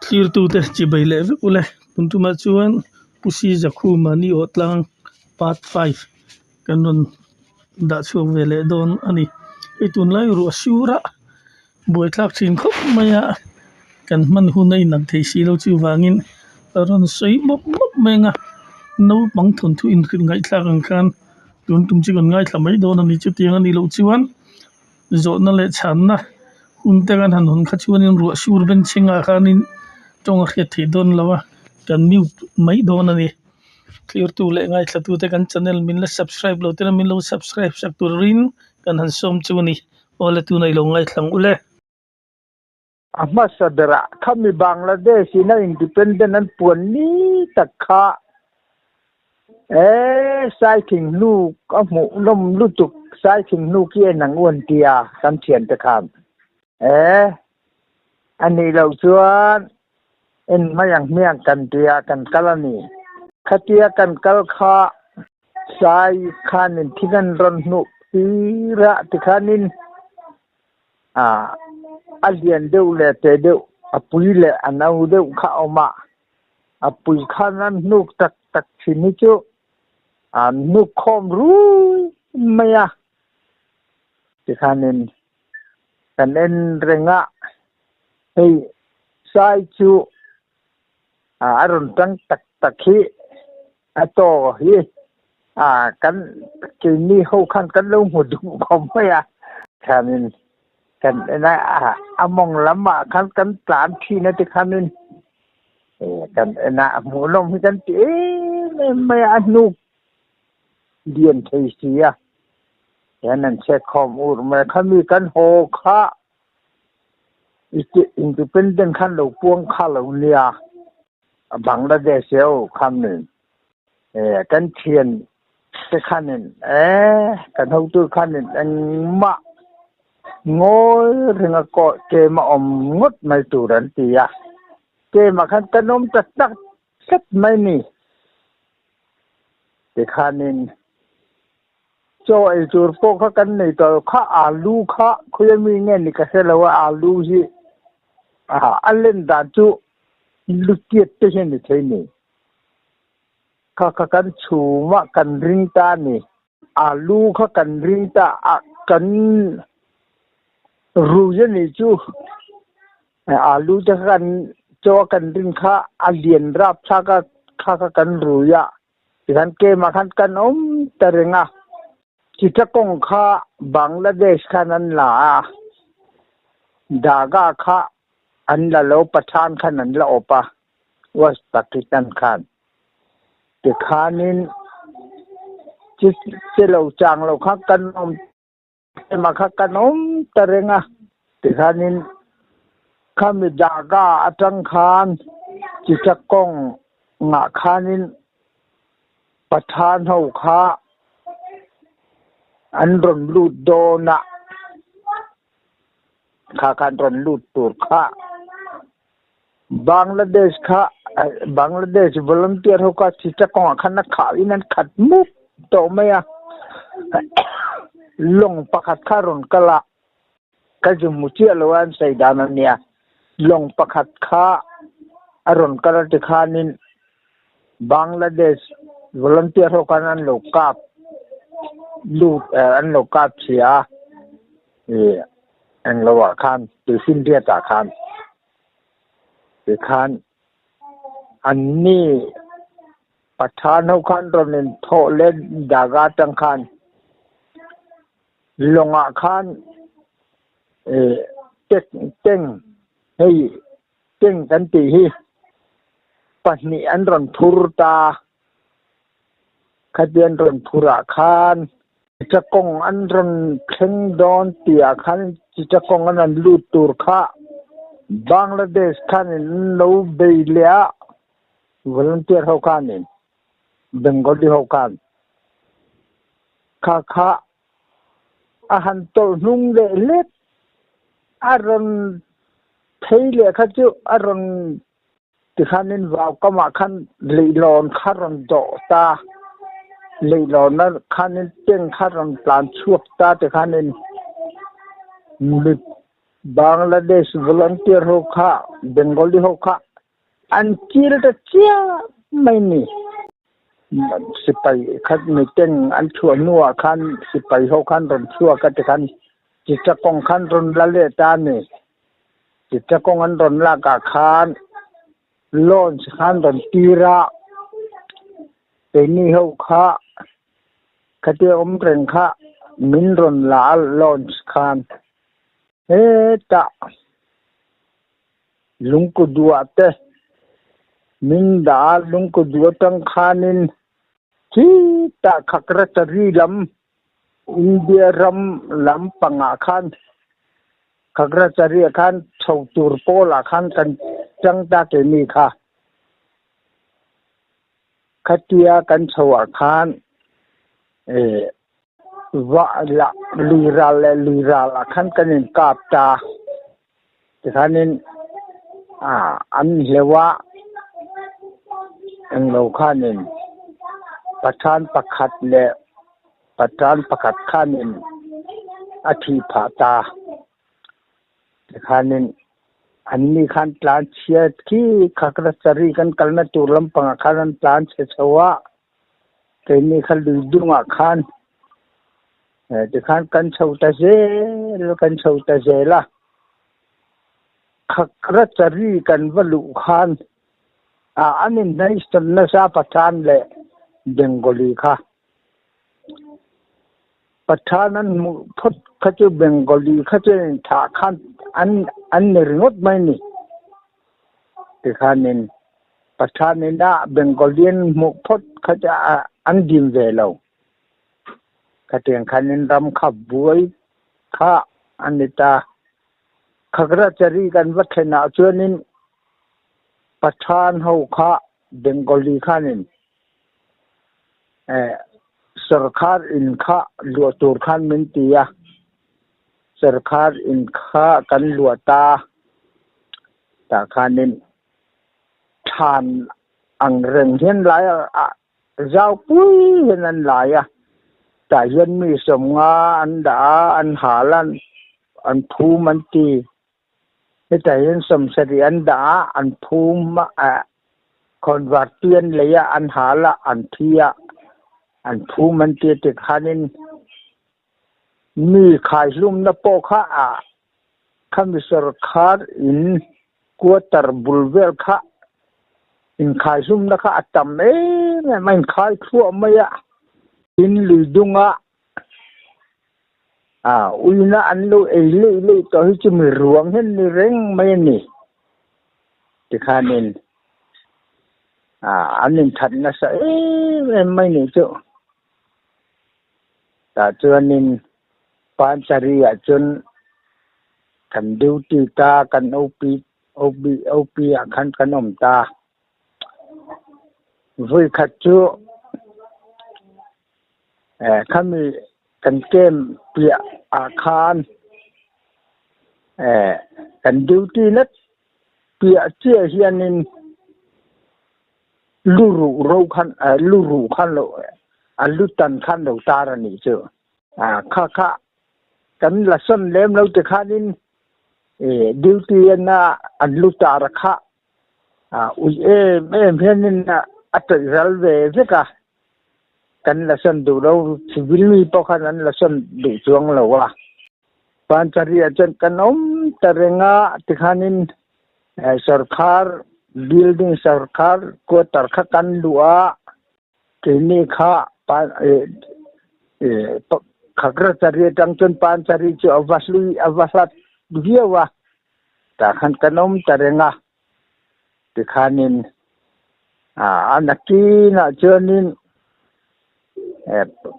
clear tu te chi bai le ule puntu ma chuan pusi zakhu mani otlang part 5 kanon da chu vele don ani itun lai ru asura boi tlak chin khop maya kan man hu nei nak thei si lo chu wangin ron sei mop mop menga no bang thon thu in khin ngai thlak ang khan tun tum chi gon ngai thlamai don ani chu tiang ani lo chuan zo na le chan na hun te kan han hon kha chuan in ru asur ben chinga khanin tong a khiat thei don lawa kan mute mai don ani clear tu le ngai thla tu te kan channel min la subscribe lo te min lo subscribe sak tur rin kan han som chu ni ole tu nei lo ngai thlang ule Ambassador kami Bangladesh na independent an puan ni takha cycling nu amu nom lutuk cycling nu ki nang on tia kan thian ta kham ani lo chuan en mayang miang kan tia kan kalani khatia kan kal kha sai khanin thigan ron nu tira tikhanin alian deu le te deu apui le anau deu kha oma apui khanan nuk tak tak chini chu nuk khom ru maya tikhanin kanen renga hei sai chu aron tang tak takhi ato hi kan kini ho khan kan lo mu du khom maya khanin kan na among lama kan plan thi na ti khanin kan na mu lom hi kan ti mai anu dien thei sia yanan che khom ur ma khami kan ho kha independent khan lo puang kha lo nia Bangladesh yo khamin kan thien te khanin kan ho tu khanin an ma ngồi rừng cọ kê mà ngót mày tủ rắn tì kê mà khăn tân ôm tật tắc sắt mày nì để khăn nên cho ai chùa phố khá cân này tờ khá alu khá khuya mi nghe nì kà xe là alu gì ăn lên đàn chú lúc tiết tới hiện thì thấy nì khá cân chủ mà cần rinh ta nì alu khá cần rinh ta cần ruya ni chu alu ta kan cho kan rin kha alien rap chaka kha kan ruya kan ke ma kan tarenga chitakong kha Bangladesh khanan la daga kha an la lo pathan khanan la opa was Pakistan khan te khanin chelo chang lo kha kan ma kha kan tarenga te khanin kami daga atang khan chitakong nga khanin pathan ho kha an ron lut dona kha kan ron lut tur kha Bangladesh volunteer ho ka chitakong khan na kha inan khat mu to maya long pakhat kharon kala kajumuchi alwan saidana nia long pakhat kha aron kala tikhanin Bangladesh volunteer ho kanan lokap lut an lokap sia an lawa khan tusin dia ta khan tikhan anni pathan ho khan ron tho le daga tang khan longa khan teng hei teng kan ti hi pahni an ron phurta khadian ron phura khan chakong an ron thleng don tia khan chakong an lut tur kha Bangladesh khan no belia volunteer ho khan Bengali ho khan kha ahan tol nung le let aron theile kha chu aron tikhanin waw kama khan leilon kharon do ta leilon na khanin teng kharon plan chuak ta tikhanin Bangladesh volunteer hoka Bengali hoka ancil cia mai ni sipai khat meeting an thua nuwa khan sipai ho khan ron thua ka te khan chita kong khan ron la le ta ni chita kong an ron la ka khan launch khan ron tira te ni ho kha khate reng kha min ron la launch khan ta lungku dua te min da lungku dua tang khanin chi ta khakra tari lam India lam panga khan khakra tari khan chau tur pola khan kan chang ta ke ni kha khatia kan chawa khan wa la lira la khan kanin kap ta khanin an lewa ang lo khanin pathan pakhat le pathan pakhat khanin athi phata khanin anni khan plan chia ki khakra chari kan kalna turlam panga khan plan che chawa keni khal dunga khan de khan kan chauta je la khakra chari kan valu khan anin nai stan na sa pathan le Bengali kha pathanan mu phot khachu Bengali khache tha khan an nirngot mai ni te khanin pathanin da Bengalian mu phot khacha an dim ve lo khateng khanin ram kha buai kha anita khakra chari kan vathena chuanin pathan ho kha Bengali khanin sarkar in kha luatur khan min tia sarkar in kha kan luata ta khanin than ang reng hian lai zau pui hian lai ta hian mi somnga an da an halan an phu man ti ta hian som sari an da an phu ma convertian leya an hala an thia an phu man ti te khanin mi khai lum na po kha khami sarkar in quarter bulvel kha in khai lum na kha atam mai khai thu amaya in lidunga uina anlu le to hi chumi ruang hen ni reng mai ni ti khanin anin that na sa mai ni chu ta chuanin panchari chun kan duty ta kan op khan kanom ta vui khat chu khami kan kem pia khan kan duty nat pia che hianin luru khan lo alutan khan lo tarani chu kha kan lason lem lo te khanin duty na aluta rakha hianin atai ralve veka kan lason du lo civil mi po khan an lason du chuang lo wa panchari achen kanom tarenga tikhanin sarkar building sarkar ko tarkha kan lua kini kha khakra chari tangchon panchari chu avasat viawa ta khan kanom tarenga tikhanin anaki na chuanin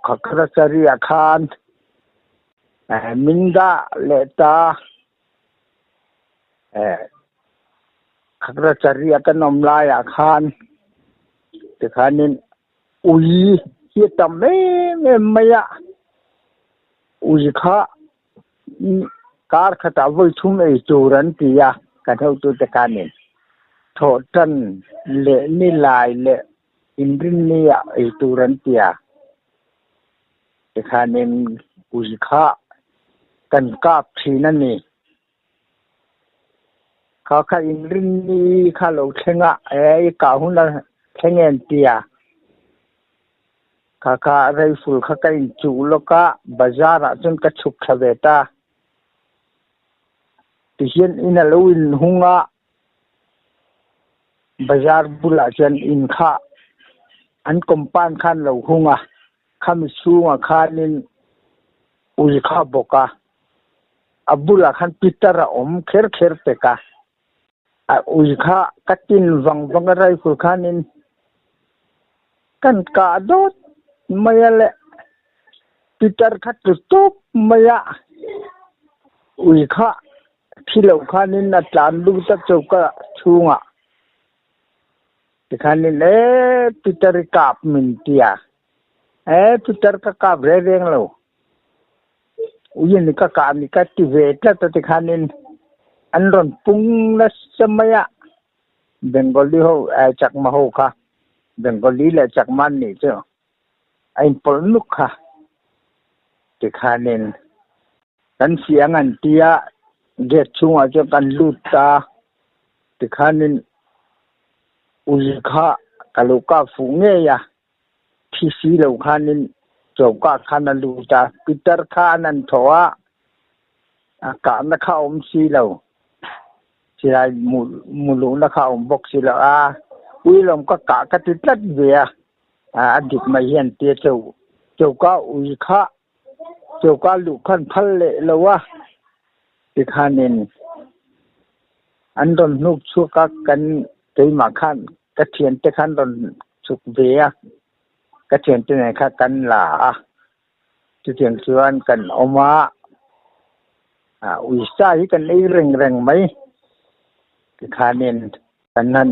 khakra chari akhan minda leta khakra chari akanom lai akhan tikhanin ui hi tam me maya ui kha kar khata voi thum ei churan tia ka thau tu te kanin thotan le ni lai le indrin ni ei turan tia tikhanin ui kha kan kap thina ni เขาข้าอิงรินนี่ข้าเราเชงะกาหุ่นละเชงเงินเตียข้าไรฟุลข้าอิงจูโลกะบาจาระจนกระชุกขเวตาที่เห็นอินาลูอินหุงะบาจาร์บุลาจันอินข้าอันคอมปานขันเราหุงะข้ามิสูงะข้านินอุยข้าบกะอับบุลาขันปิตระอมเคร์เปกะอุยข้ากัดกินวังไรฟุลข้านินกันกาดดมายละปิตร์ขัดตุบมายะอุยข้าที่เราข้านินนัดลานดูตัดจุกะชูงะที่ข้านินปิตร์กาบมินเตียปิตร์กาบเรื่องเราอุยนี่ก็การนี่ก็ที่เวทแล้วที่ข้านินอันรอนปุงนัสมัยเบงกอลีเขาจากมาหูค่ะเบงกอลีและจากมันนี่เจ้าไอ้ปนลุกค่ะที่ข้านินกันเสียงอันเตียเด็ดช่วงอาจจะกันลุตาที่ข้านินอุยข้ากะลูกาฟูเงียที่สีเหล่าข้านินจบก็ข้านันลุตาปิตร์ข้านันทัวการนักข่าวอมสีเหล่าสิได้มูลุนักข่าวอมบอกสีเหล่าอุยลมก็กะกติดลัดเบียอดีตมาเห็นเตี้ยเจ้าก็อุยข้าเจ้าก็ลูกขันพันเละแล้ววะที่ข้านินอันโดนนุกชัวกันตีมาขันกระเทียนที่ขันโดนสุกเบียกระเทียนที่ไหนข้ากันหล่าที่เทียนชวนกันออกมาอุยซ่าที่กันไอ้เร่งไหมที่ข้านินกันนั้น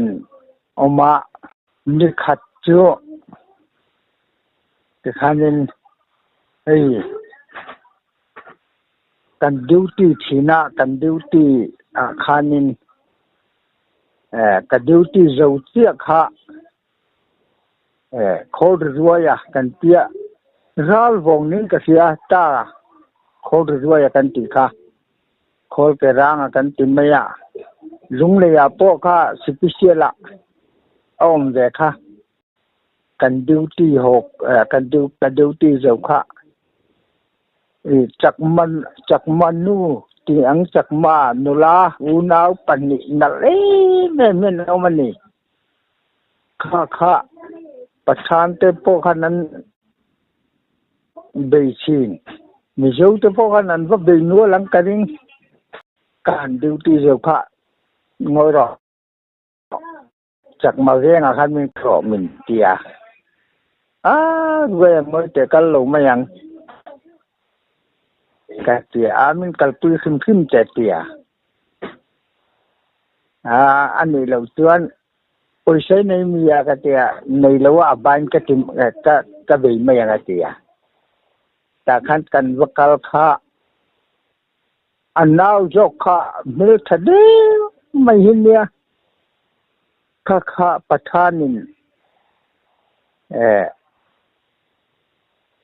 ออกมามีขัดจ้วที่ข้านินกันดิวตี้ทีน่ากันดิวตี้ข้านินกันดิวตี้เจ้าเตี้ยข้าโคตรรวยกันเตี้ยรัลวงนี้ก็เสียตาโคตรรวยกันตีข้าโคตรเปร่างกันตีไม่ยาลุงเลยพวกข้าสิบเสียละอ้อมเด็กข้ากันดิวตี้หกกันดิวตี้เจ้าข้าจากมันนู่ที่อังจากมานุลาอูนาวปันนี่นั่นเนี่ยเอามันนี่ข้าประธานเตโปขันนั้นเบชินมิเจ้าเตโปขันนั้นว่าเบนัวหลังกันเองการดิวตี้เจ้าข้างอยรอจากมาเรียงขันมีครอบมินเตียเว้ยเมื่อแต่กันลงมายังกะเตียมินกัลปุยขึ้นเตียอันนี้เราชวนโอ้ยใช่ในมีกะเตียในเราว่าบ้านกะติมกะเบยไม่ยังกะเตียแต่ขันกันวกลข้าอันน่าจกข้าไม่ทัดเดียวไม่เห็นเนี่ยข้าประธานิน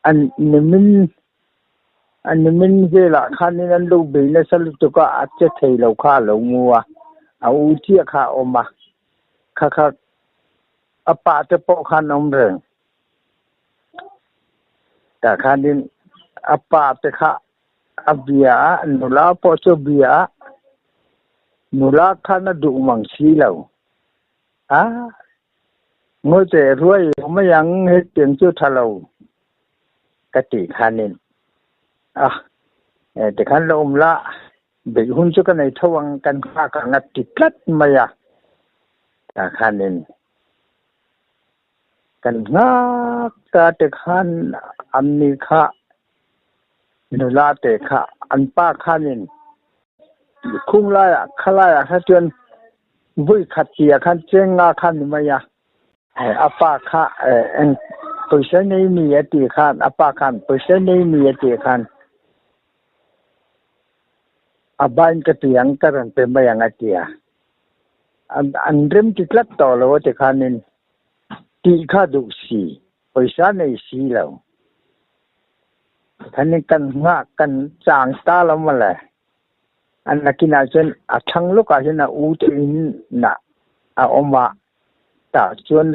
อันนี้มันเวลาข้านี่นั่นดูบินสรุปตัวก็อาจจะเทเราข้าเรางัวเอาเที่ยข้าออกมาข้าปาจะปอกข้านมเรื่องแต่ข้านี่ปาจะข้าเบียนุลาปอชเบียนุลาข้าน่ะดูมังสีเรางอแต่รวยไม่ยังเห็นเตียงจุดทะเลกติข้านี่แต่ขันลมละเบิกหุ่นจุกันในทวังกันข้ากันนัดติดลัดมาแต่ขันนี้กันงักแต่ขันอันนี้ข้านุลาแต่ข้าอันป้าขันนี้คุ้งไล่ข้าไล่ข้าจนวิ่งขัดเกียขันเจงงาขันนี้มาป้าข้าเปอร์เซ็นต์นี้มีตีขันป้าขันเปอร์เซ็นต์นี้มีตีขันบ้านก็เตียงกันเป็นไม่ยังไงเตียอันเริ่มติดลัดต่อแล้วแต่ข้านินตีข้าดูสีไปซะในสีแล้วท่านนี้กันงะกันจางตาแล้วมาเลย อันนักกินอาจจะทั้งลูกอาจจะอูตินนะออกมาแต่ชวน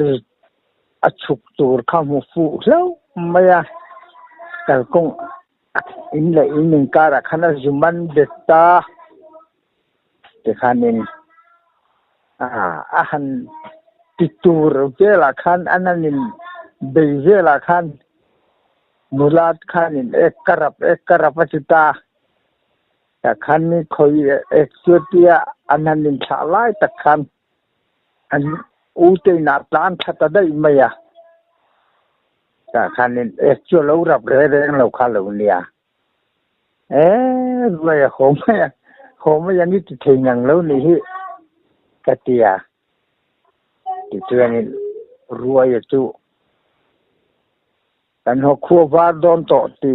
ฉุกตัวข้ามฟูแล้วไม่อะแต่คงอินเลยอินหนึ่งการะขณะจุมันเด็ดตาที่ขันนินอาหารติดตัวเจละขันอันนั้นนินเบเจละขันมูลาดขันนินเอกกระปัจจุตาแต่ขันนี้คอยเอกสุดที่อันนั้นนินชาลายแต่ขันอันอูเตนัดล้านชัดได้ไหมอะแต่ขันนินเอกชัวเรารับเรื่องเราขันเราเนี่ยรวยโหไม่ยังนี่ติดถึงอย่างแล้วนี่กติยาติดเรื่องนี้รวยจุกันหัวขั้วฟ้าโดนต่อตี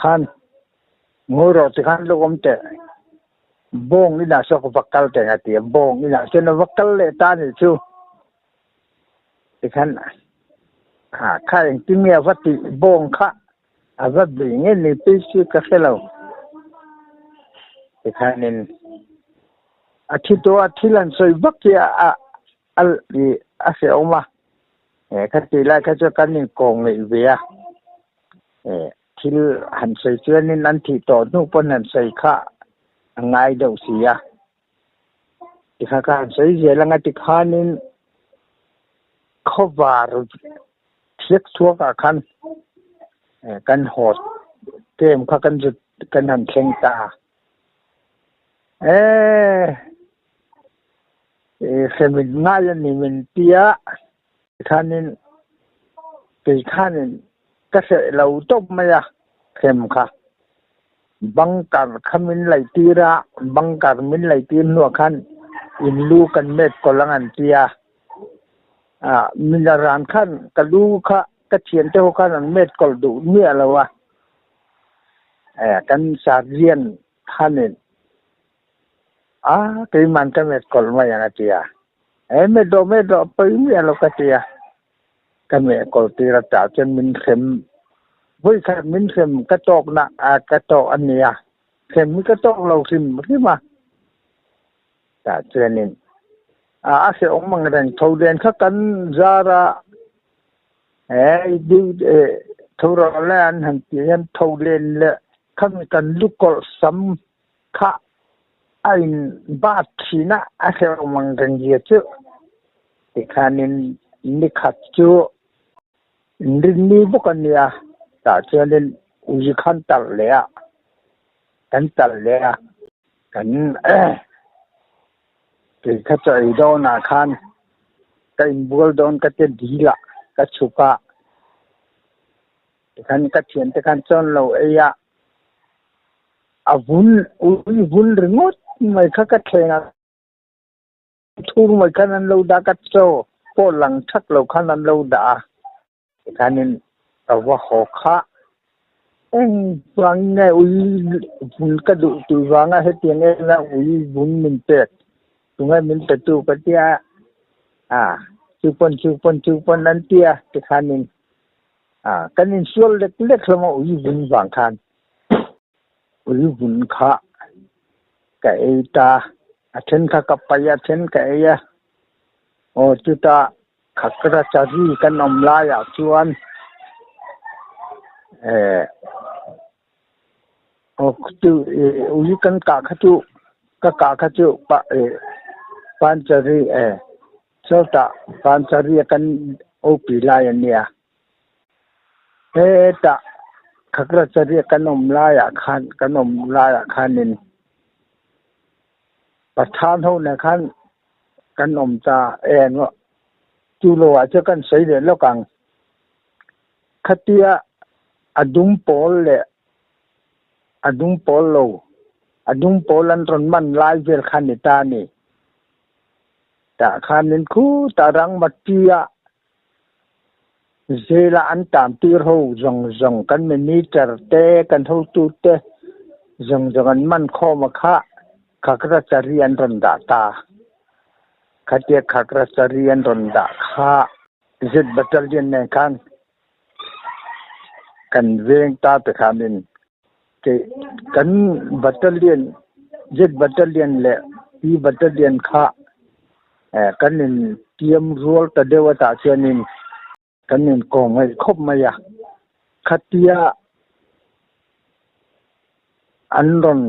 ขันงูรอติขันลูกอมเตะบงนี่น่าชอบวักกัลเตะกันตีบงนี่น่าเช่นวักกัลเลตานี่จูติขันข้าอย่างที่เมียวัดติบงข้าวัดบิ่งเงี้ยนี่ปีชีก็เสร็จแล้วติขันนินอาทิตย์ตัวอาทิตย์ละสวยบักที่เสียออกมาคันตีแรกเขาจะกันนี่กองเลยเวียที่หันใส่เสื้อนี่นั่นที่ต่อนู่นปนหันใส่ข้าง่ายเดียวเสียที่ข้าการใส่เสื้อแล้วไงที่ข้านี่เขาบาร์เทียบทั่วกันกันหดเกมข้ากันจุดกันหันเข่งตาเสมิง่ายนี่มันเตี้ยท่านินตีท่านินก็เสเราต้มไหมอะเข้มค่ะบังการขมิ้นไหลตีระบังการมิ้นไหลตีนัวขันอินลูกันเม็ดกลังอันเตียมินารานขันกะลูค่ะกะเทียนเจ้าขันอันเม็ดกลดูเมื่อละวะกันสาเรียนท่านินที่มันก็เม็ดกลมาอย่างเตียเม็ดดอกไปเมื่อเราก็เตียก็เม็ดกลตีระจ่าจนมินเข็มวิ่งขันมินเข็มกระจกนะกระจกอันเนี้ยเข็มมิกระจกเราขึ้นที่มาแต่เจนินเสียองมังเรนทูเรียนเขากันจาระดูทูรอแลนหันเตียนทูเรียนเลยเขามีกันลูกกอล์ฟซ้ำข้าไอ้บาดชีนะเสียองมังเรนเยอะจุที่ขานินนิขัดจุนี่บุกันเนี่ยแต่เจนินอุยขันตัลเลยกันตัลเลยกันที่เขาจะไอ้ดอนขันกันบัวดอนก็จะดีละก็ชุกะที่ขันก็เขียนที่ขันจนเราวุ้นวุ้นริงดไม่เขาก็เทงทุ่งไม่ขนาดเราด่ากัดโซ่พอหลังชักเราขนาดเราด่าที่ขันนี่ว่าหอกข้าฟังไงวุ้นกระดูกตัวฟังไงให้เตียงเองแล้ววุ้นมันเป็ดตรงนั้นมันเป็ดตัวกระเทียชูปนนั่นเตี้ยที่ขันนี่กันนี่ส่วนเล็กๆเราวุ้นฟังขันวุ้นข้ากับตาเช่นข้ากับไปเช่นกับจุดขักระจารีกันอมลายชวนจุกันกาขจุปะปันจารีเจ้าตาปันจารีกันปีลายเนี่ยตาขักระจารีกันอมลายขันนินประธานเขาเนี่ยขันกันอมจ่าว่าจูโรอาจจะกันใส่เดือนแล้วกันขัดเตียอดุมโปลเลยอดุมโปลโลอดุมโปลันตรนมันลายเวลขันนิตานี่แต่ขันนินคู่ตารังมัดเตียเจลาอันตามตีหูจงกันไม่มีจรเตกันหูตูเตจงกันมันข้อมาข้าขักระจารีอันรนดาตาขัดเตียขักระจารีอันรนดาข้าจิตบัตรเรียนในกันเวงตาไปขามินกันบัตรเรียน เจ็ดบัตเตอร์เลียนและปีบัตเตอร์เลียนค่ะกันนินเตรียมรัวตะเดวตาเชนินกันนินกองให้ครบมายาขัดเตียอันรอน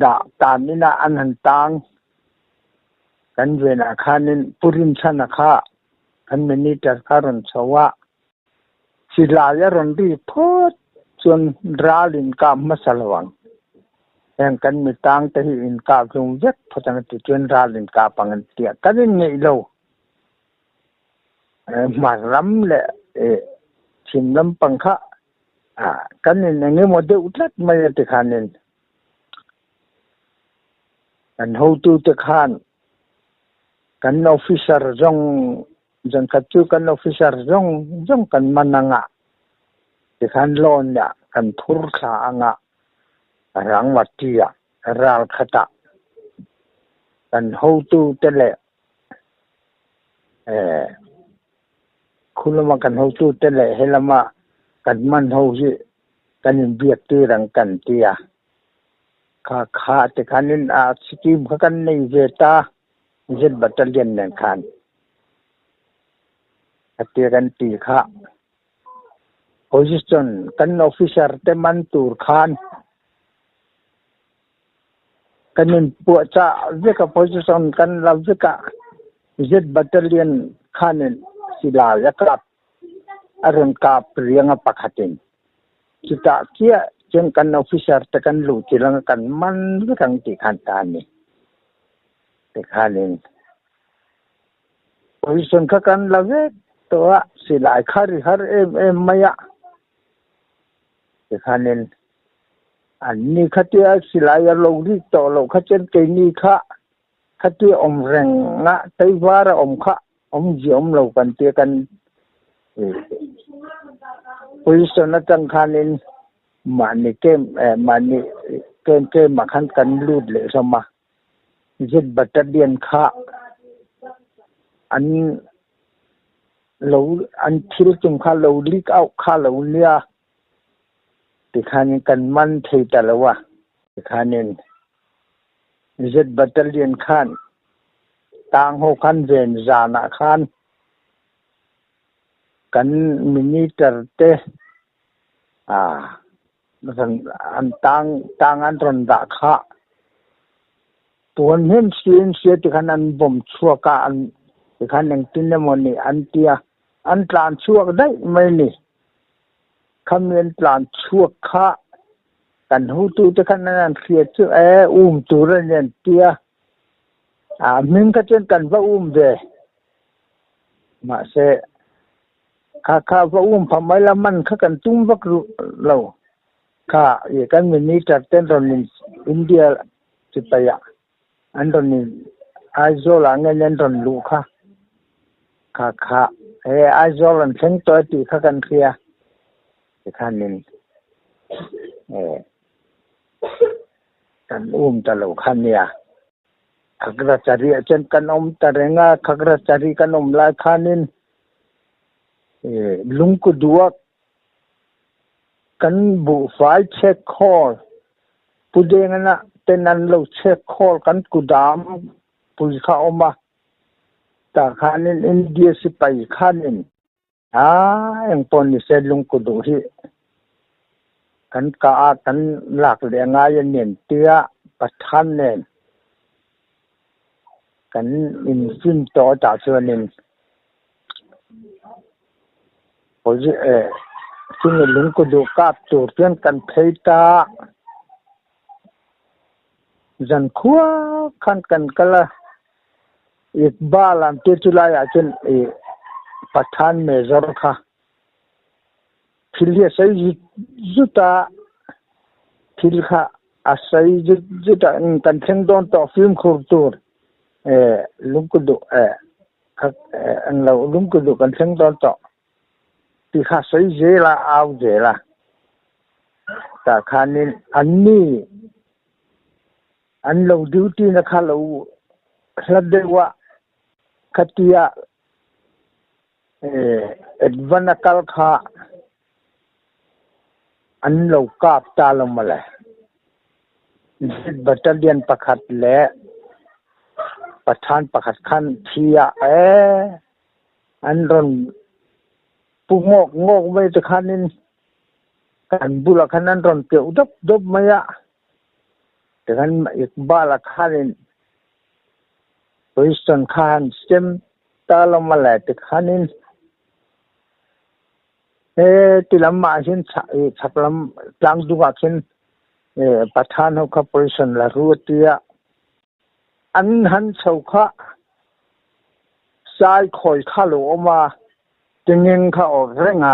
ดาตามินาอันหันตังกันเวนักานินปุริมชนะค่ะกันมินิตร์คารอนสวะศิลายรอนรีพอดจนราลินกามมาสลวังแห่งกันมีตังแต่อินกาลงเย็ดพอจังติจนราลินกาปังเตียกันนี่ไงเรามาล้ำและชิมล้ำปังค่ะกันนี่ไงโมเดลอุตลัดไม่ได้ติดขันนี่กันหูตูติดขันกันออฟฟิเซอร์จงจังคัดจูกันออฟฟิเซอร์จงกันมันงะติดขันล้อนเนี่ยกันทุรสางะรังวัดเทียรัลขตะกันหูตูเตเลคุณละมากันหูตูเตเลเฮลมากันมันหูสิกันอินเบียตีรังกันเตียข้าติดขันนินสกีมกันในเวตาเจ็ดบัตเตอร์เลียนเนี่ยขันเตียกันตีข้าโพซิชันกันออฟฟิเซอร์เตมันตูร์ขันกันนินปัวจ้าเวกโพซิชันกันเราเวกเจ็ดบัตเตอร์เลียนขันนินศิลาเวกับอารมณ์กับเรียงปักขัดินจิตาเกียจึงกันออฟฟิเซอร์แต่กันรู้ที่ลังกันมันเรื่องที่ขันตานี่ที่ขันนินโพซิชันกันเราเวกตัวศิลาคาริฮาร์มายาที่ขันนินอันนี้ขัดเตียศิลายาลงที่ต่อเราขัดเจนเกนี่ข้าขัดเตียอมแรงงะไต้วาระอมข้าอมจีอมเรากันเตียกันปุยสนจังขันินมันนี่เกมมันนี่เกมมาขันกันลูดเลยสมาเจ็ดบัตรเดียนข้าอันเราอันที่เราจุ่มข้าเราลิกเอาข้าเราเนี่ยติขานินกันมันเทตะละวะติขานินเจ็ดบัตรเลียนขันต่างหกขันเวนจานะขันกันมินิเตอร์เตอันต่างอันตรนดาข้าตัวเห็นเสียติขันอันบ่มชั่วกาอันติขันหนึ่งตินเนมนี่อันเตียอันตรานชั่วได้ไม่นี่คำเรียนตรานชั่วข้ากันหูตูติขันนั้นเสียชื่อตัวเรียนเตียมึงก็เช่นกันว่าเดมาเสข้าว่าพม่าละมันข้ากันตุ้มวักเราข้าอย่างกันมินิจัดเต้นตอนนี้อินเดียจิตยาอันตอนนี้ไอโซลังเงินตอนลูกข้าไอโซลังเช่นตัวที่ข้ากันเคลียร์ที่ข้านินกันตะลูกข้าเนี่ยขักราชารีเช่นกันตะเรงาขักราชารีกันลายข้านินลุงก็ดูว่ากันบุไฟเช็คคอลผู้เดงนะเต็นนั้นเราเช็คคอลกันกุดามผู้ข้าออกมาแต่ข้านินอินเดียสิไปข้านินอย่างตอนนี้เสร็จลุงก็ดูที่กันกันหลักเรียงง่ายเนียนเตี้ยประทันเนี่ยกันอินฟินต่อจากส่วนนึงพอจะซึ่งลุงก็ดูกับตัวเพื่อนกันเพย์ตาจันขัวขันกันก็ละอีกบ้าลันที่จุฬาอาจารย์ประธานเมจอร์ค่ะพิลย์ใส่จุดพิลค่ะใส่จุดกันเชิงโดนต่อฟิล์มคูตูร์ลุงก็ดูเราลุงก็ดูกันเชิงโดนต่อที่ข้าใส่เจล่าเอาเจล่าแต่ข้านี่อันนี้อันเราดิวตี้นะข้าเราสัตเดว่าขัดเตียวันนักข่าวอันเรากราบตาลงมาเลย บัตเตอร์เลียนประคัดและประธานประคัดขันเทียอันรอนผู้งอกไม่จะขันนินกันบุลขันนั้นรอนเกี่ยวดบไม่อะแต่ขันอีกบ้าละขันนินบริษัทขันสเต็มตาลมาแหละแต่ขันนินที่ลำมาเช่นชักลำกลางดูว่าเช่นประธานของบริษัทละรู้ที่อันหันเสาข้าสายคอยข้าหลวมาจึงเงินข้าออกแรง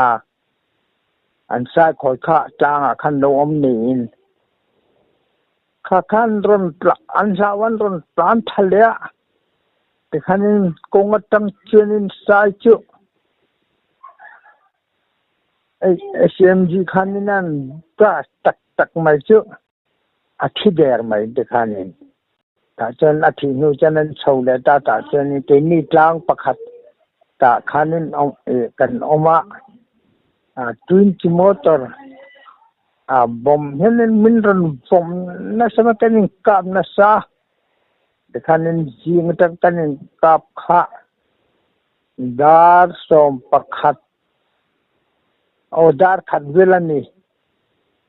อันสายคอยข้าจางขันโนมนีนข้าขันรอนอันสาวันรอนปลานทะเลแต่ขันนินกงตั้งเชนินสายจุSMG ขันนินันก็ตักไม่จุอาทิตย์เดียวไม่เด็กขันนินถ้าเจนอาทิตย์นู้นจะนั้นเช่าเลยตาเจนนี่เจนี่กลางประคัดตาขันนินเอากันออกมา20 มอเตอร์บอมเห็นมินรันบอมน่าสมัยนี้กับน่าซาเด็กขันนินจีงตั้งกันนินกับข้าดาร์สมประคัดเอาดาร์ขัดเวลานี้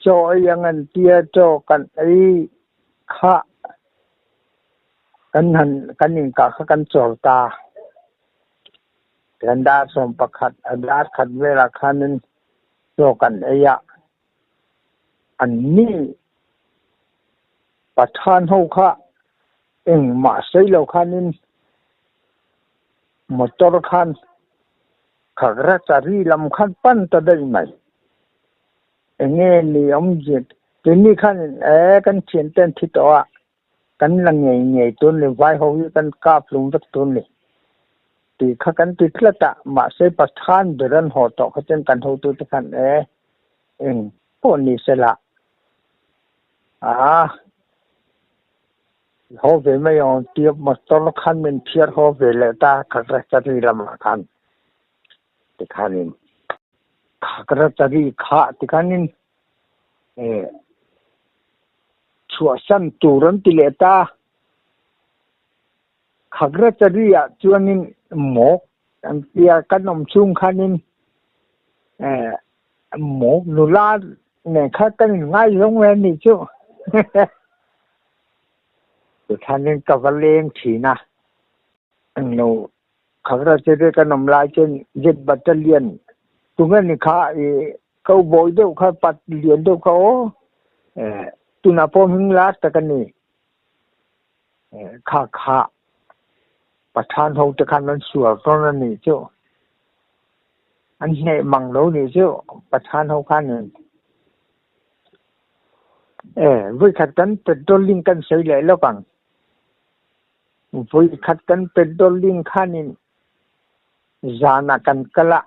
โจยังงั้นเตียโจกันข้ากันหันกันนินกะกันโจตากันดาร์สมประคัดดาร์ขัดเวลาขันนินโจกันอันนี้ประธานเขาข้ามาใส่เราขันนินมอเตอร์ขันขักระจารีลำขันปั้นจะได้ไหมเงี้ยนี่จิตทีนี้ขันกันเชียนเต้นที่ตัวกันลังเงี้ยตัวนี้ไว้เขาอยู่กันกาบลุงตักตัวนี้ตีข้ากันติดละตะมาใส่ประธานเดินหัวต่อเขาเจนกันหัวตัวที่ขันพวกนี้เสละเขาเวไม่ยอมเทียบมอเตอร์ขันเป็นเทียบเขาเวเลยตาขักระจารีลำขันติขันนินขักระจารีข้าติขันนินชัวสันตูรันติเลตาขักระจารีจวนนินหมกอันเปียกันนมชุ่มขันนินหมกนุลาเนี่ยข้ากันง่ายลงเว้นนี่ชั่วติขันนินกับเลงถีนะนูขักระจารีกันนมลายเช่น7 บัตเตอร์เลียนตรงนั้นข้าเขาบอยเดียวข้าปัดเลียนเดียวเขาตุนาพอมิงลาตะกันนี่ข้าประธานเขาจะขันนั้นสวยตรงนั้นนี่เจ้าอันนี้มังโลนี่เจ้าประธานเขาขันนี่วิขัดกันเป็นตัวลิงกันใส่เลยแล้วกันวิขัดกันเป็นตัวลิงขันนี่จานากันกละ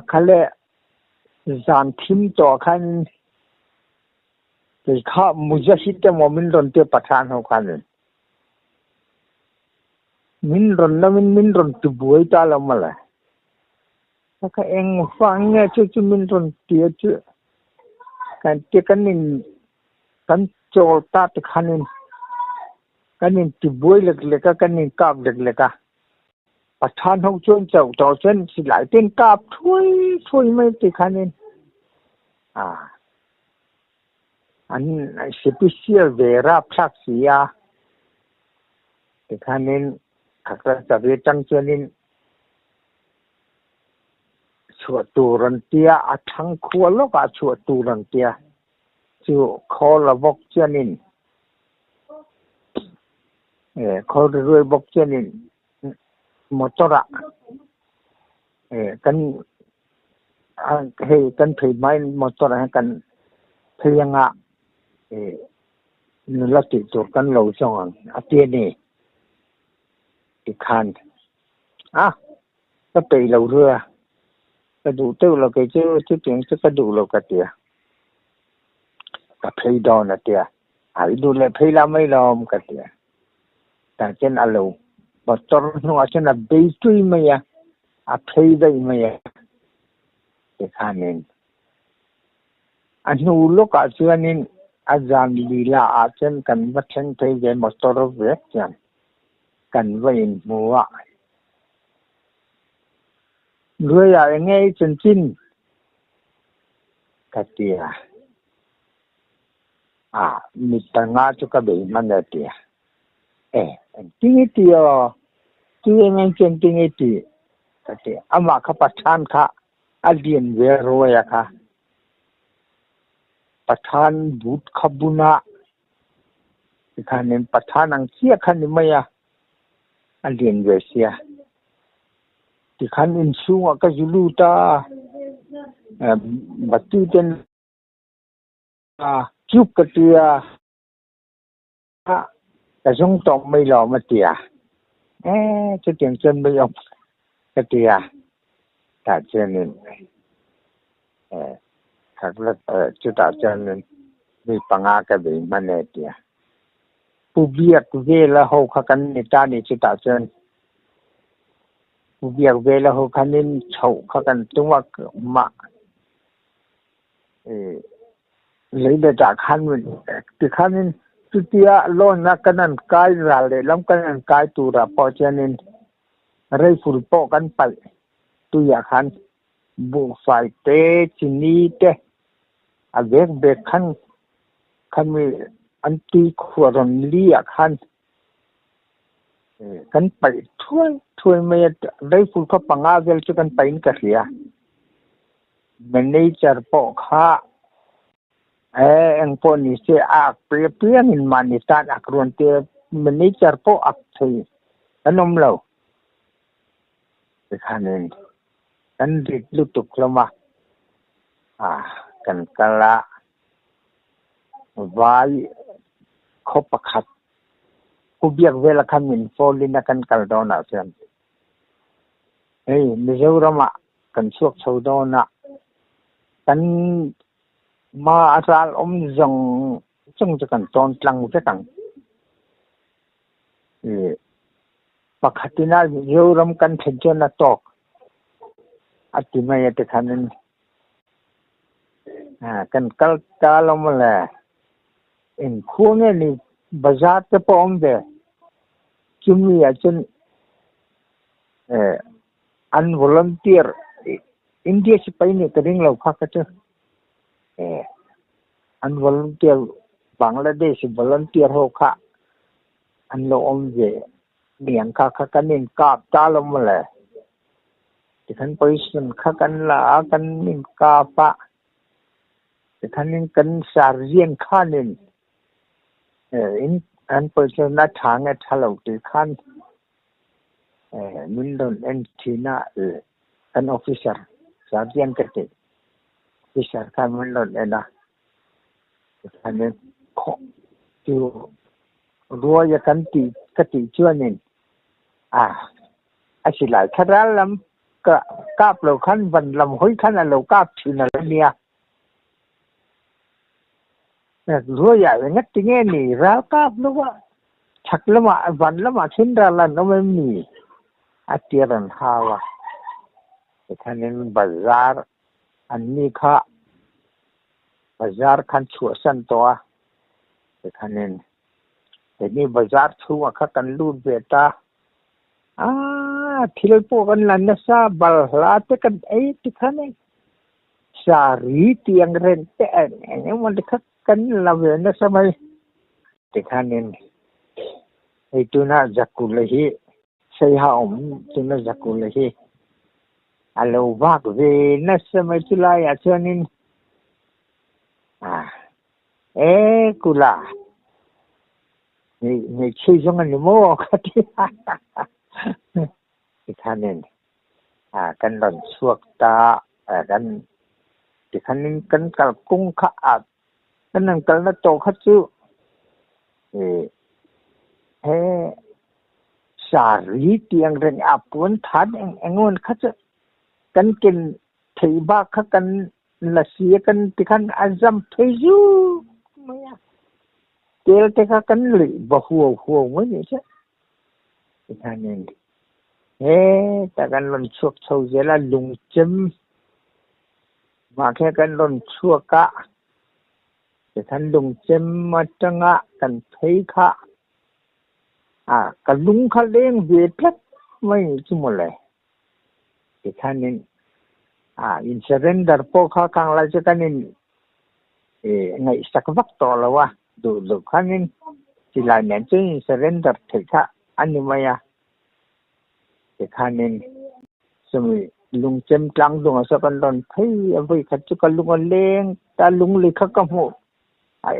ข้าเล่จานทิมต่อขันที่ข้ามุจฮิตมอมินรอนเตประธานเขาขันนี่มินรอนนะมินรอนตุบวยตาลมาเลยถ้าฟังเนี่ยชื่อมินรอนเตียชื่อกันเตียกันนินกันโจลตาติขันนินกันนินตุบวยเล็กๆกันนินกาบเล็กๆประธานเขาชวนเจ้าต่อเส้นสิหลายเป็นกาบช่วยไม่ติขันนินอันสเปเชียลเวราพลักเสียติขันนินขักจะเรียจังเจนินชัวตูรันเตียทั้งครัวโลกชัวตูรันเตียชัวคอละบกเจนินคอรวยบกเจนินมอตระกันกันถือไม้มอตระให้กันเพียงนุลติตัวกันเหล่าจงอาเตียนี่อีกคันก็ไปเราเรือกระดูเต้าเราไปเจอที่เพียงจะกระดูเรากระเตียกับเพลดอนเตียดูเลยเพลาไม่ลอมกระเตียแต่เช่นอะไรบทตรนว่าเช่นเบย์ตุยไม่เพลได้ไม่อีกคันนึงอันนู้นลูกอาเซียนิน azan lila achen kan va theng thei ve motor ve chan kan va in muwa người à nghe chân chín cái tia mình ta ngã cho cái bệnh mà này tia tiếng tia tiếng anh chân tiếng tia cái tia ama cái phát thanh cả alien về rồi à cả phát thanh bút khabuna cái nên phát thanh ang chia khăn mày à alien về xia thì khăn in xuống cái zulu ta batu ten chụp cái tia cái giống tôm mây lò mà tia cái tiền chân bây ông cái tia ta chân nên thật là chú ta chân nên bị băng cái bị mà này tia phụ việc về là hậu khăn người ta này chú ta chân việc về là hậu khăn nên chậu khăn tung vào mà lấy để trả khăn mình thì khăn nên tu tia lon na kanan kai ra le lam kanan kai tu ra po chanin rei ful po kan pai tu ya khan bu fai te chini te a vek be khan khan mi anti khoron li ya khan kan pai thui me rei ful kha panga vel chu kan pai in ka ria manager po kha ang po ni se priang in manitan akron te manager po thei anom lo khanen kan rit lutuk lama kan kala vai khopakhat ku biak vela khamin folina kan kaldona sen mizorama kan suak chodona kan mà asal dòng trong cái ton tlang cái tang pakhatina yoram kan thejona tok atimaya te khanen kan kal kalom la in khune ni bazar te pom de chumi achun an volunteer india si pai ni kading lo kha ka an volunteer Bangladesh volunteer ho kha an lo om về miệng kha kanin kap ta lom le thì kan position kha kan la kan nin ka pa thì kan kan sarien khanin in an position na thang a thalo ti khan min don en thina an officer sarien kate officer khan min don ena anh em chịu đua cho cánh chị chưa nhìn anh chỉ lại khát ra lắm cáp lầu khăn vần làm hối khăn là lầu cáp thì là nia đua vậy ngắt tiếng nghe nỉ ra cáp lúc á chắc lắm mà vần lắm mà xin ra là nó mới nỉ tiền ăn hao thì anh em bazar anh ni kha bazar khan chua san to thì khanen thì ni bazar chua kha kan lu beta thil po kan lan sa bal la te kan ei ti khanen sari tiang ren te en mon kha kan la ve na samai thì khanen ei tu na jakulahi sei ha om tu na jakulahi alo vak ve na samai chulai a chanin kula ni chui trong anh mua cái thì khăn nên căn lần suộc ta căn thì khăn nên căn cả cung khát căn nên căn nó to khát chứ thì xả lý tiền rồi cuốn thán anh ngon khát chứ căn kinh thì ba khát căn là xía căn thì khăn azam thấy chứ mày kêu te ka kan li ba huo mới vậy chứ thì khăn nên ta kan lon chuộc sâu dễ là lùng chim mà khi kan lon chuộc cả thì thân lùng chém mà trăng ạ cần thấy khá cần lùng khá lên về plek mấy chú mồ lệ thì thân nên in surrender po khá càng lại cho thân nên ngày sắc vắc to là wa đủ khá nên thì lại nén chứ in surrender thì khá anh em mày thì khá nên sumi lung chem tlang dung sa kan don thei avoi khat chu kan lung leng ta lung li kha ka mu ai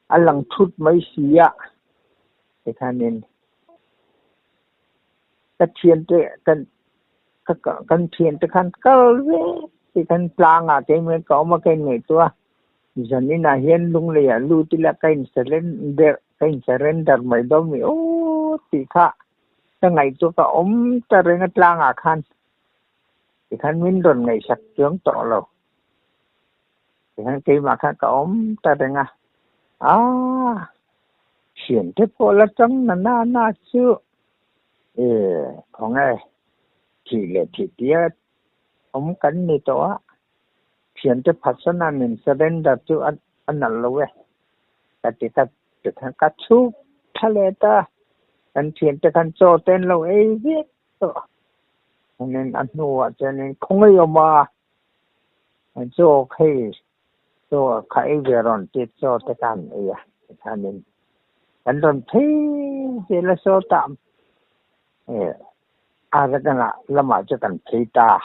alang thut mai sia te khanin ta thien te kan thien te khan kal ve te kan tlang te me ka ma kai nei tua jani na hian lung le ya lu ti la kain surrender mai do mi o ti kha ta ngày tu ka ta renga tlang khan thì khăn minh đồn ngày sạch chướng tọ lầu thì khăn cây mà khăn cả ta đây nga chuyển thế phố là trắng là na chưa không nghe thì lệ thì tía cắn này đó chuyển thế phát sinh mình sẽ đến đặt cho anh là lâu ấy cái thì khăn cắt chú thà lệ ta anh chuyển thế khăn cho tên lâu ấy biết nên anh nuôi cho nên không có mà cho khai về rồi thì cho cái can ấy cho nên anh don thấy thì là số tạm cái là làm cho cần thấy ta